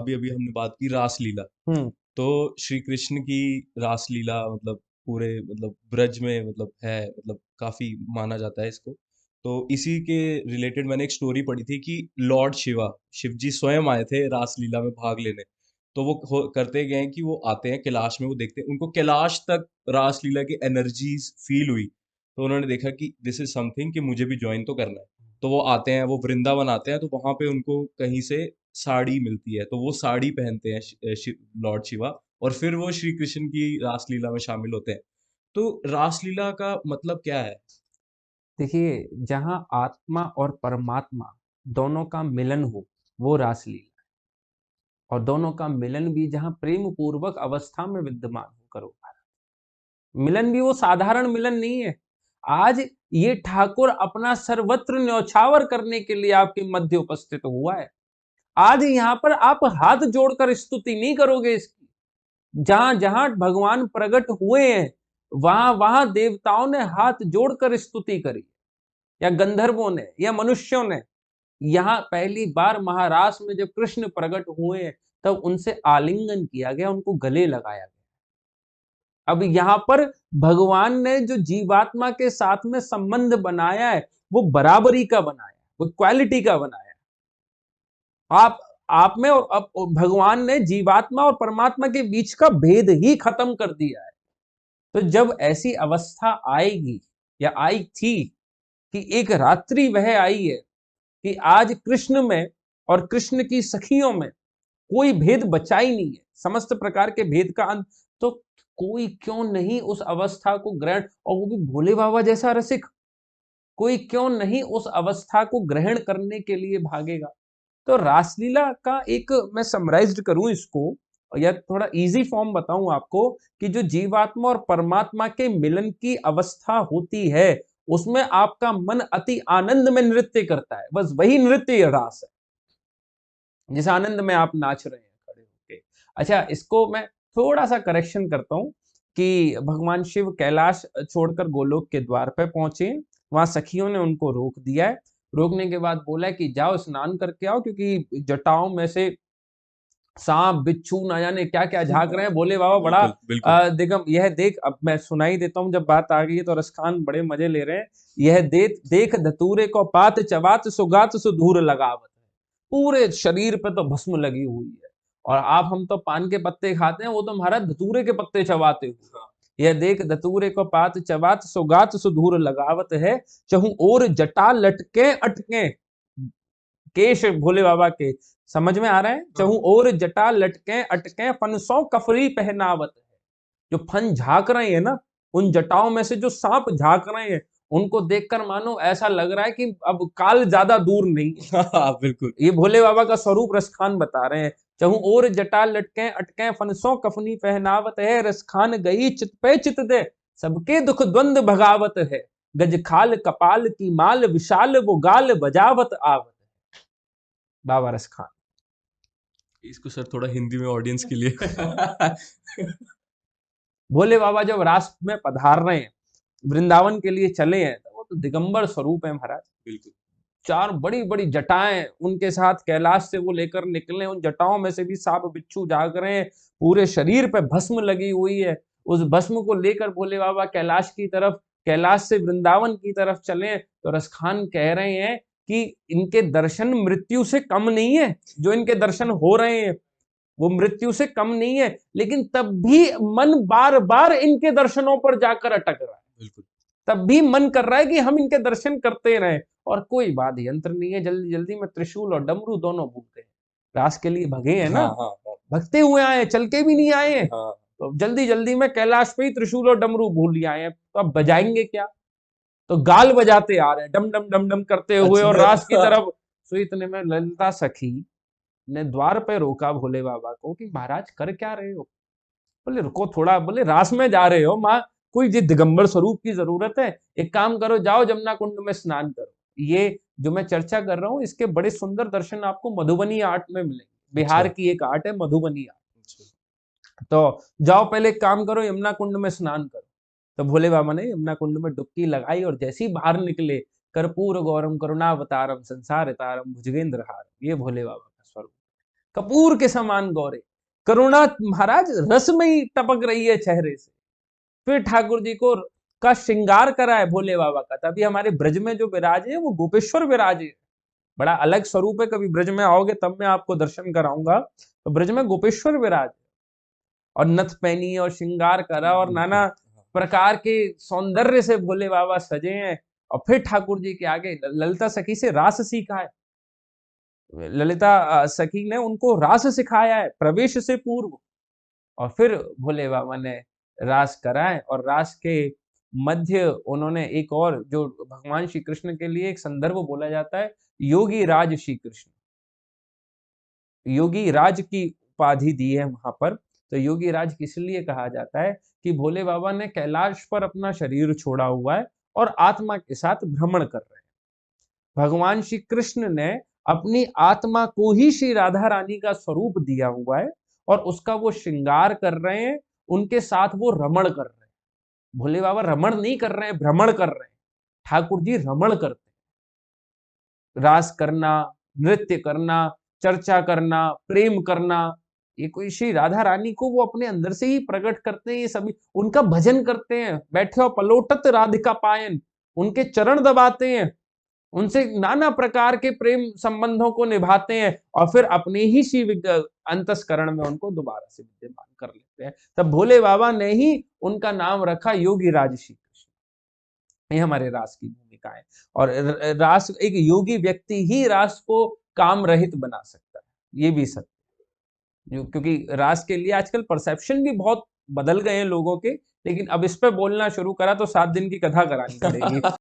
अभी अभी हमने बात की रासलीला। हम्म। तो श्री कृष्ण की रासलीला मतलब पूरे मतलब ब्रज में मतलब है, मतलब काफी माना जाता है इसको। तो इसी के रिलेटेड मैंने एक स्टोरी पढ़ी थी कि लॉर्ड शिवा, शिव जी स्वयं आए थे रासलीला में भाग लेने। तो वो करते गए हैं कि वो आते हैं कैलाश में, वो देखते हैं, उनको कैलाश तक रासलीला की एनर्जीज फील हुई। तो उन्होंने देखा कि दिस इज समथिंग कि मुझे भी ज्वाइन तो करना है। तो वो आते हैं, वो वृंदावन आते हैं, तो वहां पे उनको कहीं से साड़ी मिलती है, तो वो साड़ी पहनते हैं लॉर्ड शिवा, और फिर वो श्री कृष्ण की रासलीला में शामिल होते हैं। तो रासलीला का मतलब क्या है? देखिए, जहां आत्मा और परमात्मा दोनों का मिलन हो, वो रासलीला। और दोनों का मिलन भी जहां प्रेम पूर्वक अवस्था में विद्यमान होकर होगा। मिलन भी वो साधारण मिलन नहीं है। आज ये ठाकुर अपना सर्वत्र न्यौछावर करने के लिए आपके मध्य उपस्थित हुआ है। आज यहाँ पर आप हाथ जोड़कर स्तुति नहीं करोगे इसकी। जहां जहां भगवान प्रकट हुए हैं, वहां वहां देवताओं ने हाथ जोड़कर स्तुति करी, या गंधर्वों ने या मनुष्यों ने। यहाँ पहली बार महाराष्ट्र में जब कृष्ण प्रकट हुए, तब उनसे आलिंगन किया गया, उनको गले लगाया गया। अब यहाँ पर भगवान ने जो जीवात्मा के साथ में संबंध बनाया है, वो बराबरी का बनाया, वो क्वालिटी का बनाया। आप आप में और भगवान ने जीवात्मा और परमात्मा के बीच का भेद ही खत्म कर दिया है। तो जब ऐसी अवस्था आएगी, या आई थी, कि एक रात्रि वह आई है कि आज कृष्ण में और कृष्ण की सखियों में कोई भेद बचा ही नहीं है, समस्त प्रकार के भेद का अंत। तो कोई क्यों नहीं उस अवस्था को ग्रहण, और वो भी भोले बाबा जैसा रसिक, कोई क्यों नहीं उस अवस्था को ग्रहण करने के लिए भागेगा। तो रासलीला का एक मैं समराइज्ड करूं इसको, या थोड़ा इजी फॉर्म बताऊं आपको, कि जो जीवात्मा और परमात्मा के मिलन की अवस्था होती है, उसमें आपका मन अति आनंद में नृत्य करता है, बस वही नृत्य रास है, जिस आनंद में आप नाच रहे हैं खड़े होके। अच्छा, इसको मैं थोड़ा सा करेक्शन करता हूँ, कि भगवान शिव कैलाश छोड़कर गोलोक के द्वार पे पहुंचे। वहां सखियों ने उनको रोक दिया है। रोकने के बाद बोला है कि जाओ स्नान करके आओ, क्योंकि जटाओं में से सांप बिच्छू ना जाने क्या क्या झांक रहे हैं। भोले बाबा बड़ा बिल्कुल बिल्कुल। दिगम, यह देख, अब मैं सुनाई देता हूँ, जब बात आ गई है तो रसखान बड़े मजे ले रहे हैं। यह देख देख धतूरे को पात चबात सुगात सुधूर लगावत है। पूरे शरीर पे तो भस्म लगी हुई है, और आप हम तो पान के पत्ते खाते हैं, वो तो महाराज धतूरे के पत्ते चबाते हुए। यह देख धतूरे को पात चबात सुगात सुधूर लगावत है। चहु और जटा लटके अटके, केश भोले बाबा के समझ में आ रहा है। चहु और जटा लटके अटके फनसों कफरी पहनावत है। जो फन झांक रहे हैं ना, उन जटाओं में से जो सांप झांक रहे हैं, उनको देखकर मानो ऐसा लग रहा है कि अब काल ज्यादा दूर नहीं है। हाँ बिल्कुल। ये भोले बाबा का स्वरूप रसखान बता रहे हैं। चहु और जटा लटके अटके फनसों कफनी पहनावत है। रसखान गई चित पे चित दे, सबके दुख द्वंद भगावत है। गज खाल कपाल की माल विशाल, वो गाल बजावत आवत है। बाबा रसखान। इसको सर थोड़ा हिंदी में ऑडियंस के लिए भोले बाबा जब राष्ट्र में पधार रहे हैं, वृंदावन के लिए चले हैं, तो वो तो दिगंबर स्वरूप है महाराज। बिल्कुल। चार बड़ी बड़ी जटाएं उनके साथ कैलाश से वो लेकर निकले। उन जटाओं में से भी सांप बिच्छू जाग रहे हैं। पूरे शरीर पे भस्म लगी हुई है। उस भस्म को लेकर भोले बाबा कैलाश की तरफ, कैलाश से वृंदावन की तरफ चले, तो रसखान कह रहे हैं कि इनके दर्शन मृत्यु से कम नहीं है। जो इनके दर्शन हो रहे हैं, वो मृत्यु से कम नहीं है, लेकिन तब भी मन बार बार इनके दर्शनों पर जाकर अटक रहा है। बिल्कुल। तब भी मन कर रहा है कि हम इनके दर्शन करते रहें। और कोई बात यंत्र नहीं है, जल्दी जल्दी में त्रिशूल और डमरू दोनों भूल गए। रास के लिए भगे हैं हाँ ना, हाँ हाँ। भगते हुए आए, चल के भी नहीं आए हैं। हाँ तो जल्दी जल्दी में कैलाश पे ही त्रिशूल और डमरू भूल ही आए हैं, तो अब बजाएंगे क्या। तो गाल बजाते आ रहे हैं, डम डम डम डम करते हुए, और रास की अच्छा। तरफ। सो इतने में ललिता सखी ने द्वार पे रोका भोले बाबा को, कि महाराज कर क्या रहे हो। बोले रुको थोड़ा, बोले रास में जा रहे हो माँ, कोई जी दिगंबर स्वरूप की जरूरत है। एक काम करो, जाओ जमुना कुंड में स्नान करो। ये जो मैं चर्चा कर रहा हूँ, इसके बड़े सुंदर दर्शन आपको मधुबनी आर्ट में मिलेंगे। बिहार अच्छा। की एक आर्ट है मधुबनी आर्ट। अच्छा। तो जाओ पहले एक काम करो, यमुना कुंड में स्नान करो। तो भोले बाबा ने यमुना कुंड में डुबकी लगाई, और जैसे ही बाहर निकले, कर्पूर गौरम करुणावतारम संसार तारम भुजगेंद्र हारम, ये भोले बाबा का स्वरूप। कपूर के समान गोरे, करुणा महाराज रस में ही टपक रही है चेहरे से। फिर ठाकुर जी को का श्रृंगार करा है भोले बाबा का, तभी हमारे ब्रज में जो विराजे वो गोपेश्वर विराजे। बड़ा अलग स्वरूप है, कभी ब्रज में आओगे तब मैं आपको दर्शन कराऊंगा। तो ब्रज में गोपेश्वर विराज और नथ पहनी और श्रृंगार करा और बिल्कुल। नाना हाँ। प्रकार के सौंदर्य से भोले बाबा सजे हैं। और फिर ठाकुर जी के आगे ललिता सखी से रास सीखा है। ललिता सखी ने उनको रास सिखाया है प्रवेश से पूर्व। और फिर भोले बाबा ने रास कराए और रास के मध्य उन्होंने एक और जो भगवान श्री कृष्ण के लिए एक संदर्भ बोला जाता है, योगी राज श्री कृष्ण। योगी राज की उपाधि दी है वहां पर। तो योगी राज किस लिए कहा जाता है कि भोले बाबा ने कैलाश पर अपना शरीर छोड़ा हुआ है और आत्मा के साथ भ्रमण कर रहे हैं। भगवान श्री कृष्ण ने अपनी आत्मा को ही श्री राधा रानी का स्वरूप दिया हुआ है और उसका वो श्रृंगार कर रहे हैं, उनके साथ वो रमण कर रहे हैं। भोले बाबा रमण नहीं कर रहे हैं, भ्रमण कर रहे हैं। ठाकुर जी रमण करते हैं। रास करना, नृत्य करना, चर्चा करना, प्रेम करना, ये कोई श्री राधा रानी को वो अपने अंदर से ही प्रकट करते हैं। ये सभी उनका भजन करते हैं, बैठे और पलोटत राधिका पायन, उनके चरण दबाते हैं, उनसे नाना प्रकार के प्रेम संबंधों को निभाते हैं और फिर अपने ही शिव अंतस्करण में उनको दोबारा से विद्यमान कर लेते हैं। तब भोले बाबा ने ही उनका नाम रखा योगी राज श्री कृष्ण। ये हमारे रास की भूमिका है। और रास, एक योगी व्यक्ति ही रास को काम रहित बना सकता है, ये भी सत्य। क्योंकि रास के लिए आजकल परसेप्शन भी बहुत बदल गए हैं लोगों के, लेकिन अब इस पे बोलना शुरू करा तो 7 दिन की कथा करानी पड़ेगी।